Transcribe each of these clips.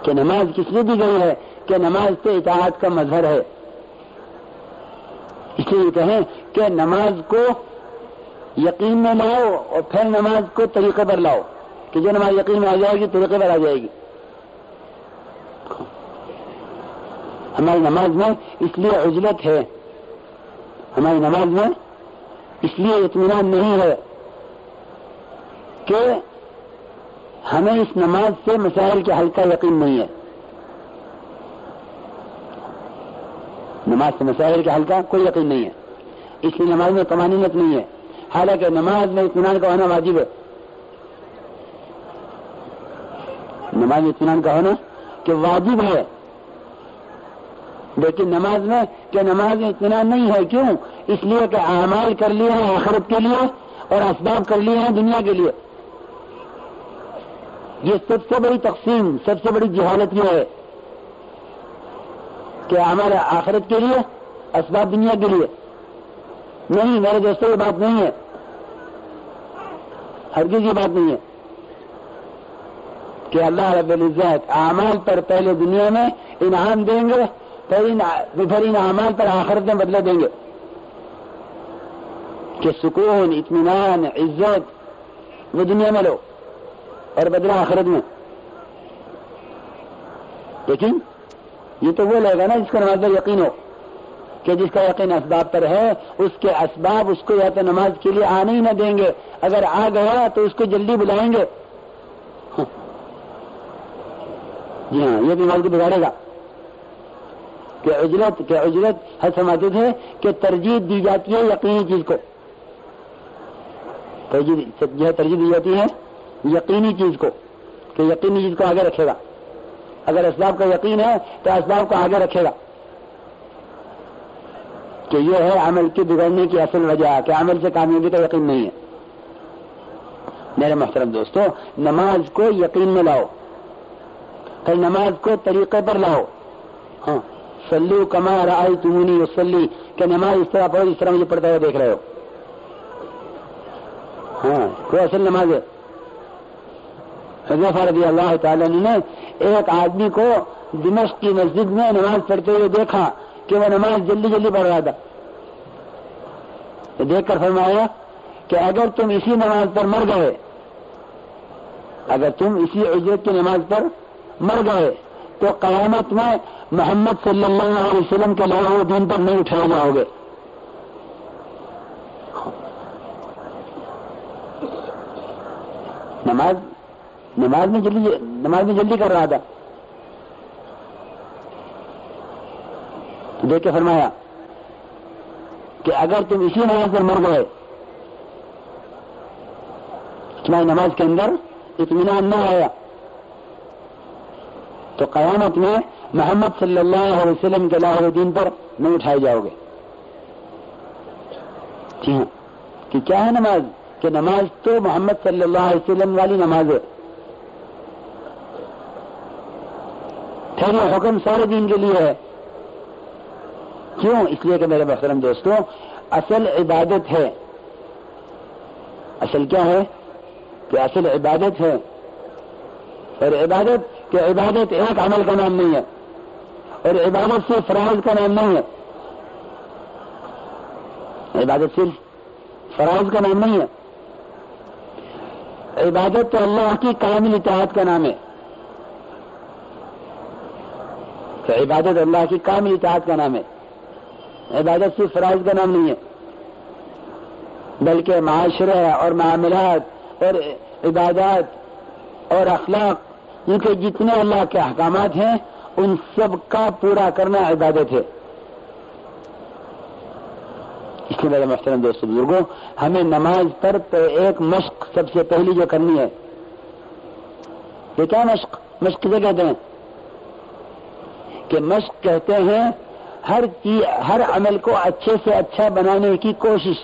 کہ نماز کس لیے دی گئی ہے کہ نماز تو اطاعت کا مظہر ہے. اس لیے کہیں کہ نماز کو یقین میں لاؤ اور پھر نماز کو طریقے پر لاؤ کہ جو نماز یقین میں آ جائے گی طریقے پر آ جائے گی. ہماری نماز میں اس لیے عجلت ہے, ہماری نماز میں اس لیے اطمینان نہیں ہے کہ ہمیں اس نماز سے مسائل کے حل کا یقین نہیں ہے. نماز سے مسائل کے حل کا کوئی یقین نہیں ہے, اس لیے نماز میں طمانینت نہیں ہے, حالانکہ نماز میں اطمینان کا ہونا واجب ہے. نماز میں اطمینان کا ہونا کہ واجب ہے, لیکن نماز میں کہ نماز میں اطمینان نہیں ہے. کیوں؟ اس لیے کہ اعمال کر لیے ہیں آخرت کے لیے اور اسباب کر لیے ہیں دنیا کے لیے. یہ سب سے بڑی تقسیم, سب سے بڑی جہالت یہ ہے کہ ہمارے آخرت کے لیے اسباب دنیا کے لیے نہیں. میرے دوستوں یہ بات نہیں ہے, ہرگز یہ بات نہیں ہے کہ اللہ رب العزت اعمال پر پہلے دنیا میں انعام دیں گے پھر ان اعمال پر آخرت میں بدلہ دیں گے کہ سکون, اطمینان, عزت وہ دنیا میں لو اور بدلہ آخرت میں. لیکن یہ تو وہ لے گا نا جس کا نماز پر یقین ہو, کہ جس کا یقین اسباب پر ہے اس کے اسباب اس کو یا تو نماز کے لیے آنے ہی نہ دیں گے, اگر آ گیا تو اس کو جلدی بلائیں گے. جی ہاں, یہ بیمار کو بگاڑے گا کہ اجرت حد سماجد ہے کہ ترجیح دی جاتی ہے یقینی چیز کو, ترجیح دی جاتی ہے یقینی چیز کو کہ یقینی چیز کو آگے رکھے گا. اگر اسباب کا یقین ہے تو اسباب کو آگے رکھے گا کہ یہ ہے عمل کے بگڑنے کی اصل وجہ کہ عمل سے کامیابی کا یقین نہیں ہے. میرے محترم دوستو, نماز کو یقین میں لاؤ, پھر نماز کو طریقے پر لاؤ. ہاں, صلو کما رأیتمونی اصلی, کہ نماز اس طرح پڑھو اس طرح مجھے پڑھتا ہوا دیکھ رہے ہو. ہاں, کوئی اصل نماز ہے. حضرت رضی اللہ تعالیٰ نے ایک آدمی کو دمشق کی مسجد میں نماز پڑھتے ہوئے دیکھا کہ وہ نماز جلدی جلدی پڑھ رہا تھا. تو دیکھ کر فرمایا کہ اگر تم اسی نماز پر مر گئے, اگر تم اسی اجرت کی نماز پر مر گئے تو قیامت میں محمد صلی اللہ علیہ وسلم کے لوگوں دین پر نہیں اٹھائے جاؤ گے. نماز میں جلدی کر رہا تھا. دیکھ کے فرمایا کہ اگر تم اسی نماز پر مر گئے, تمہاری نماز کے اندر اطمینان نہ آیا, تو قیامت میں محمد صلی اللہ علیہ وسلم کے لاہ دین پر نہیں اٹھائے جاؤ گے. جی ہاں, کہ کیا ہے نماز؟ کہ نماز تو محمد صلی اللہ علیہ وسلم والی نماز ہے. پھر یہ حکم سارے دین کے لیے ہے. کیوں؟ اس لیے کہ میرے محترم دوستوں, اصل عبادت ہے. اصل کیا ہے؟ کہ اصل عبادت ہے. اور عبادت کہ عبادت ایک عمل کا نام نہیں ہے, اور عبادت صرف فرائض کا نام نہیں ہے. عبادت صرف فرائض کا نام نہیں ہے. عبادت تو اللہ کی کامل اطاعت کا نام ہے. تو عبادت اللہ کی کامل اطاعت کا نام ہے. عبادت صرف فرائض کا نام نہیں ہے, بلکہ معاشرہ اور معاملات اور عبادات اور اخلاق, ان کے جتنے اللہ کے احکامات ہیں ان سب کا پورا کرنا عبادت ہے. اس لیے میرے محترم دوست بزرگوں, ہمیں نماز پر ایک مشق سب سے پہلی جو کرنی ہے, یہ کیا مشق کسے کہتے ہیں؟ کہ مشق کہتے ہیں ہر عمل کو اچھے سے اچھا بنانے کی کوشش.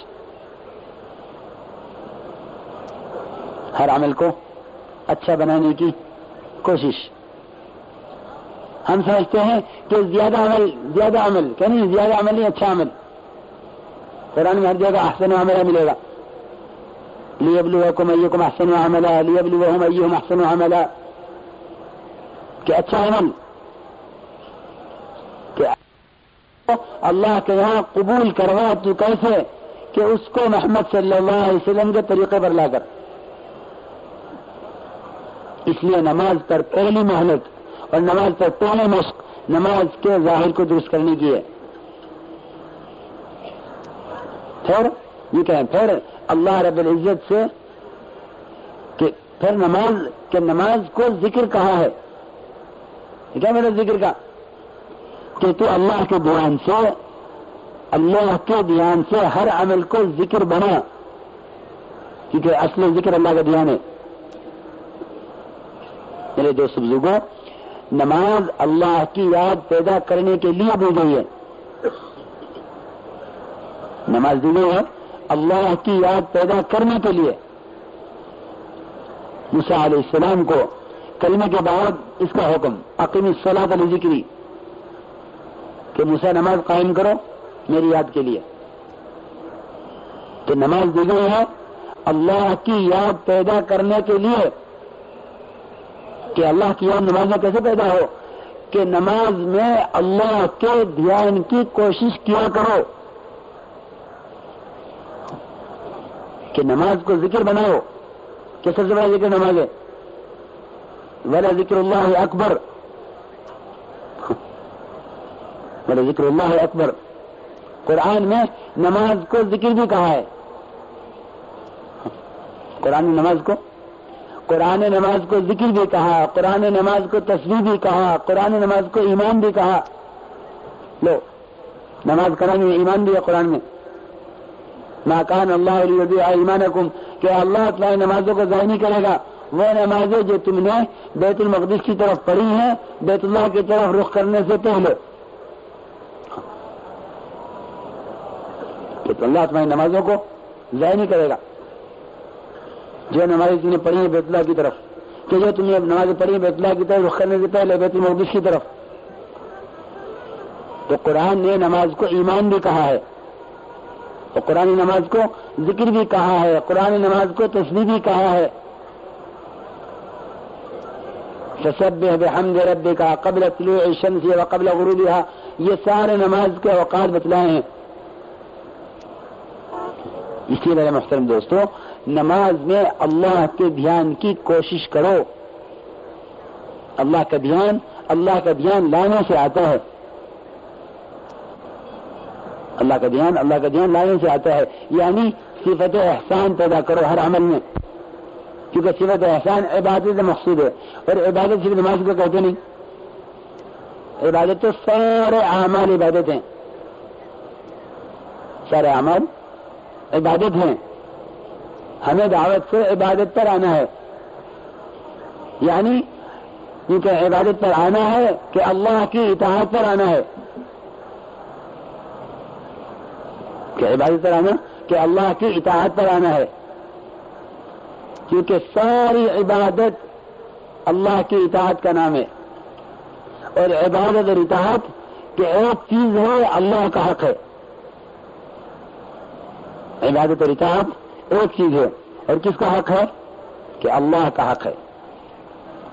ہر عمل کو اچھا بنانے کی کوشش. ہم سمجھتے ہیں کہ زیادہ عمل کہ نہیں, زیادہ عمل نہیں اچھا عمل. قرآن میں ہر جگہ احسن عملہ ملے گا. لیبلوکم ایکم احسن عملہ, لیبلوہم ایہم احسن عملہ. کہ اچھا عمل کہ اللہ کے یہاں قبول کروا تو کیسے کہ اس کو محمد صلی اللہ علیہ وسلم کے طریقے پر لا کر. اس لیے نماز پر پہلی محنت اور نماز پر پہلی مشق نماز کے ظاہر کو درست کرنے کی ہے. پھر اللہ رب العزت سے کہ پھر نماز کو ذکر کہا ہے. کیا میرا ذکر کا کہ تو اللہ کے دھیان سے ہر عمل کو ذکر بنا, کیونکہ اصل ذکر اللہ کا دھیان ہے. میرے دوست بزرگوں, نماز اللہ کی یاد پیدا کرنے کے لیے دی گئی ہے. نماز دی گئی ہے اللہ کی یاد پیدا کرنے کے لیے. موسیٰ علیہ السلام کو کلمے کے بعد اس کا حکم اقیم الصلاۃ لذکری کہ موسیٰ نماز قائم کرو میری یاد کے لیے. تو نماز دی گئی ہے اللہ کی یاد پیدا کرنے کے لیے. کہ اللہ کی یاد نماز میں کیسے پیدا ہو کہ نماز میں اللہ کے دھیان کی کوشش کیا کرو, کہ نماز کو ذکر بناؤ کہ سب سے بڑا ذکر نماز ہے. ولا ذکر اللہ اکبر, ولا ذکر اللہ اکبر. قرآن میں نماز کو ذکر بھی کہا ہے. قرآن نے نماز کو ذکر بھی کہا, قرآن نے نماز کو تسبیح بھی کہا, قرآن نے نماز کو ایمان بھی کہا. لو نماز کرانے میں ایمان بھی ہے قرآن میں. ما کان اللہ لیضیع ایمانکم کہ اللہ تعالی نمازوں کو ضائع نہیں کرے گا. وہ نمازیں جو تم نے بیت المقدس کی طرف پڑھی ہیں بیت اللہ کی طرف رخ کرنے سے پہلے, کہ اللہ تمہاری نمازوں کو ضائع نہیں کرے گا. جو نمازیں تم نے پڑھی ہیں بیت اللہ کی طرف, کہ جو تم نے نمازیں پڑھی ہیں بیت اللہ کی طرف رخ کرنے سے پہلے بیت المقدس کی طرف. تو قرآن نے نماز کو ایمان بھی کہا ہے, تو قرآن نے نماز کو ذکر بھی کہا ہے, قرآن نے نماز کو تسبیح بھی کہا ہے. فسبح بحمد ربک قبل طلوع الشمس وقبل غروبها, یہ سارے نماز کے اوقات بتلائے ہیں. اس لیے میرے محترم دوستو, نماز میں اللہ کے دھیان کی کوشش کرو. اللہ کا دھیان لانے سے آتا ہے. اللہ کا دھیان لانے سے آتا ہے. یعنی صفت احسان پیدا کرو ہر عمل میں, کیونکہ صفت احسان عبادت سے مقصود ہے. اور عبادت صرف نماز کو کہتے نہیں, عبادت تو سارے اعمال عبادت ہیں. سارے اعمال عبادت ہیں. ہمیں دعوت سے عبادت پر آنا ہے. یعنی کیونکہ عبادت پر آنا ہے کہ اللہ کی اطاعت پر آنا ہے. کہ عبادت پر آنا کہ اللہ کی اطاعت پر آنا ہے, کیونکہ ساری عبادت اللہ کی اطاعت کا نام ہے. اور عبادت اور اطاعت کہ ایک چیز ہے, اللہ کا حق ہے. عبادت اور اطاعت ایک چیز ہے, اور کس کا حق ہے کہ اللہ کا حق ہے.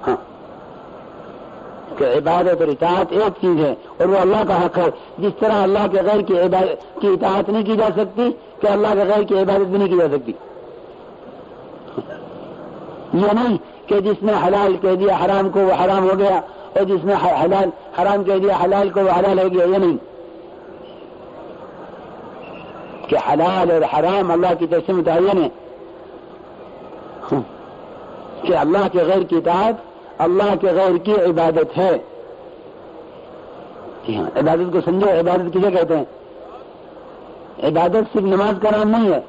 ہاں, کہ عبادت اور اطاعت ایک چیز ہے اور وہ اللہ کا حق ہے. جس طرح اللہ کے غیر کی اطاعت نہیں کی جا سکتی کہ اللہ کے غیر کی عبادت بھی نہیں کی جا سکتی. یہ نہیں کہ جس نے حلال کہہ دیا حرام کو وہ حرام ہو گیا, اور جس نے حرام کہہ دیا حلال کو وہ حلال ہو گیا. یہ نہیں کہ حلال اور حرام اللہ کی طرف سے متعین ہے. کہ اللہ کے غیر کی اطاعت اللہ کے غیر کی عبادت ہے. عبادت کو سمجھو, عبادت کسے کہتے ہیں؟ عبادت صرف نماز کا نام نہیں ہے,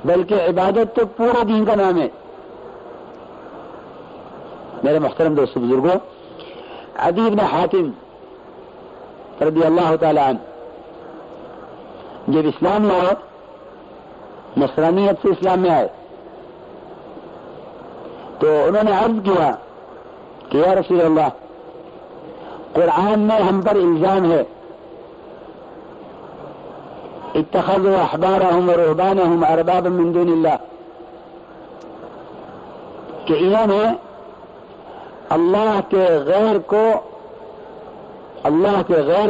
بلکہ عبادت تو پورا دین کا نام ہے. میرے محترم دوست بزرگوں, عدی بن حاتم رضی اللہ تعالی عنہ جب اسلام میں آئے, نصرانیت سے اسلام میں آئے, تو انہوں نے عرض کیا کہ یا رسول اللہ, قرآن میں ہم پر الزام ہے اتخذوا احبارهم ورهبانهم اربابا من دون اللہ, کہ انہوں نے اللہ کے غیر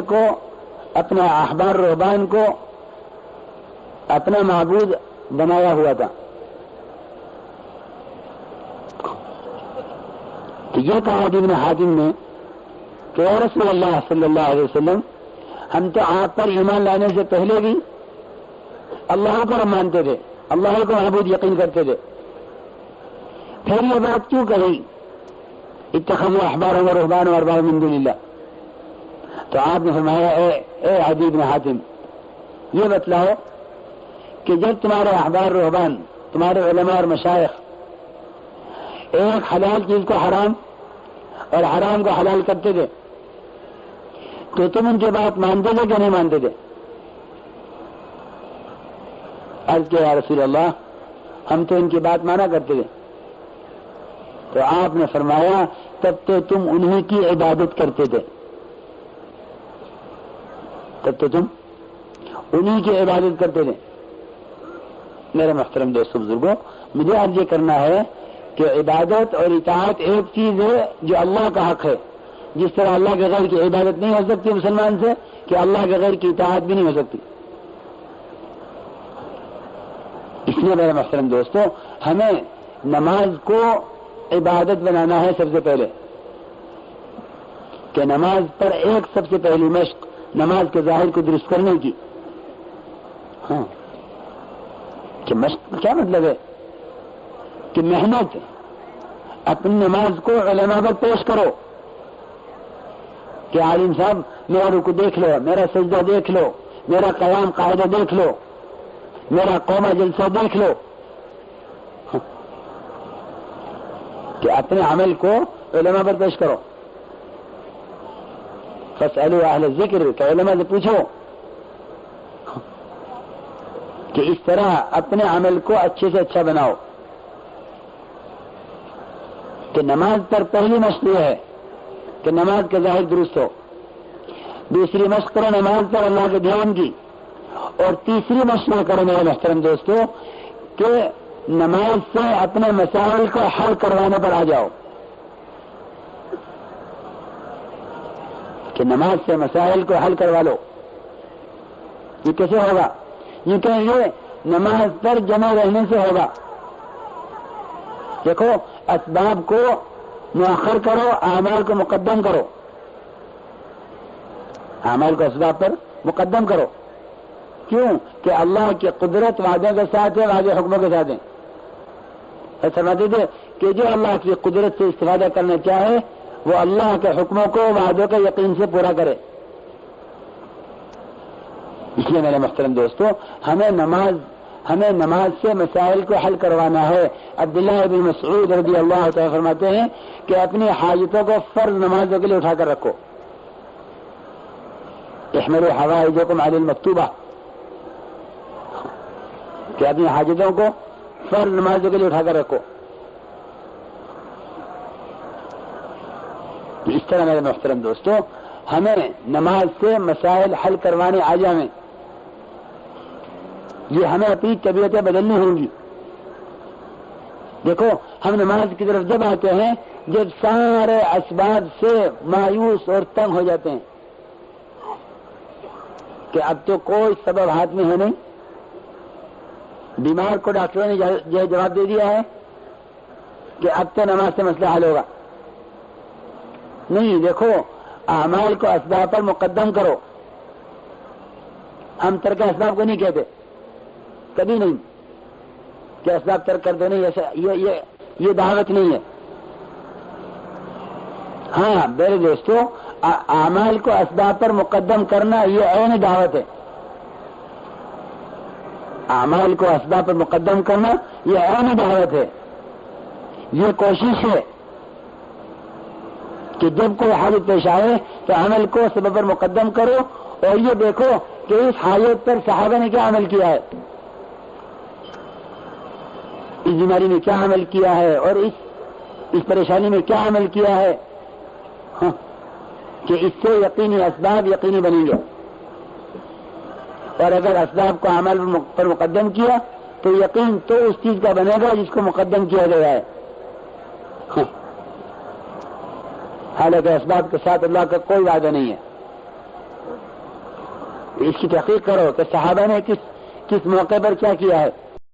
کو اپنے احبار رہبان کو اپنا معبود بنایا ہوا تھا. تو یہ کہا ابن حاتم نے کہ اے رسول اللہ صلی اللہ علیہ وسلم، ہم تو آپ پر ایمان لانے سے پہلے بھی اللہ کو ہم مانتے تھے، اللہ کو معبود یقین کرتے تھے، پھر یہ بات کیوں کہی اتخذوا احبارهم ورهبانهم اربابا من دون اللہ؟ تو آپ نے فرمایا اے عدی بن حاتم، یہ بتلاؤ کہ جب تمہارے احبار رہبان، تمہارے علماء اور مشائخ ایک حلال چیز کو حرام اور حرام کو حلال کرتے تھے تو تم ان کی بات مانتے تھے کہ نہیں مانتے تھے؟ عرض کیا یا رسول اللہ، ہم تو ان کی بات مانا کرتے تھے. تو آپ نے فرمایا تب تو تم انہی کی عبادت کرتے تھے، میرے محترم دوستو بزرگوں، مجھے عرض یہ کرنا ہے کہ عبادت اور اطاعت ایک چیز ہے جو اللہ کا حق ہے. جس طرح اللہ کے غیر کی عبادت نہیں ہو سکتی مسلمان سے، کہ اللہ کے غیر کی اطاعت بھی نہیں ہو سکتی. اس لیے میرے محترم دوستو، ہمیں نماز کو عبادت بنانا ہے سب سے پہلے، کہ نماز پر ایک سب سے پہلی مشق نماز کے ظاہر کو درست کرنے کی. ہاں، کہ مشق کیا مطلب ہے؟ کہ محنت، اپنی نماز کو علماء پر پیش کرو کہ عالم صاحب میرا رکوع دیکھ لو، میرا سجدہ دیکھ لو، میرا قیام قاعدہ دیکھ لو، میرا قومہ جلسہ دیکھ لو. کہ اپنے عمل کو علماء پر پیش کرو. فاسألوا اہل الذکر، کہ علماء سے پوچھو. کہ اس طرح اپنے عمل کو اچھے سے اچھا بناؤ. کہ نماز پر پہلی مشق یہ ہے کہ نماز کا ظاہر درست ہو. دوسری مشق کرو نماز پر اللہ کے دھیان کی. اور تیسری مشق کرو میرے محترم دوستو کہ نماز سے اپنے مسائل کو حل کروانے پر آ جاؤ. کہ نماز سے مسائل کو حل کروا لو. یہ کیسے ہوگا؟ یہ کہ یہ نماز پر جمع رہنے سے ہوگا. دیکھو، اسباب کو مؤخر کرو، اعمال کو مقدم کرو. اعمال کو اسباب پر مقدم کرو. کیوں؟ کہ اللہ کی قدرت وعدوں کے ساتھ ہے، وعدے حکموں کے ساتھ ہیں. فرماتے تھے کہ جو اللہ کی قدرت سے استفادہ کرنا چاہے وہ اللہ کے حکموں کو وعدوں کے یقین سے پورا کرے. اس لیے میرے محترم دوستو، ہمیں نماز سے مسائل کو حل کروانا ہے. عبداللہ بن مسعود رضی اللہ تعالی فرماتے ہیں کہ اپنی حاجتوں کو فرض نمازوں کے لیے اٹھا کر رکھو. احملوا حوائجکم علی المکتوبہ، کہ اپنی حاجتوں کو فرض نمازوں کے لیے اٹھا کر رکھو. اس طرح میرے محترم دوستو، ہمیں نماز سے مسائل حل کروانے آ جائیں. یہ ہمیں اپنی طبیعتیں بدلنی ہوں گی. دیکھو، ہم نماز کی طرف جب آتے ہیں جب سارے اسباب سے مایوس اور تنگ ہو جاتے ہیں کہ اب تو کوئی سبب ہاتھ میں ہے نہیں. بیمار کو ڈاکٹروں نے یہ جواب دے دیا ہے کہ اب تو نماز سے مسئلہ حل ہوگا. نہیں، دیکھو، اعمال کو اسباب پر مقدم کرو. ہم ترک اسباب کو نہیں کہتے، کبھی نہیں کہ اسباب ترک کر دو. نہیں، یہ دعوت نہیں ہے. ہاں میرے دوستو، اعمال کو اسباب پر مقدم کرنا یہ عین دعوت ہے. اعمال کو اسباب پر مقدم کرنا یہ عین دعوت ہے. یہ کوشش ہے کہ جب کوئی حاجت پیش آئے تو عمل کو سبب پر مقدم کرو اور یہ دیکھو کہ اس حاجت پر صحابہ نے کیا عمل کیا ہے، اس بیماری میں کیا عمل کیا ہے اور اس پریشانی میں کیا عمل کیا ہے. ہاں، کہ اس سے یقینی اسباب یقینی بنیں گے. اور اگر اسباب کو عمل پر مقدم کیا تو یقین تو اس چیز کا بنے گا جس کو مقدم کیا گیا ہے. حالانکہ اسباب کے ساتھ اللہ کا کوئی وعدہ نہیں ہے. اس کی تحقیق کرو کہ صحابہ نے کس موقع پر کیا کیا ہے.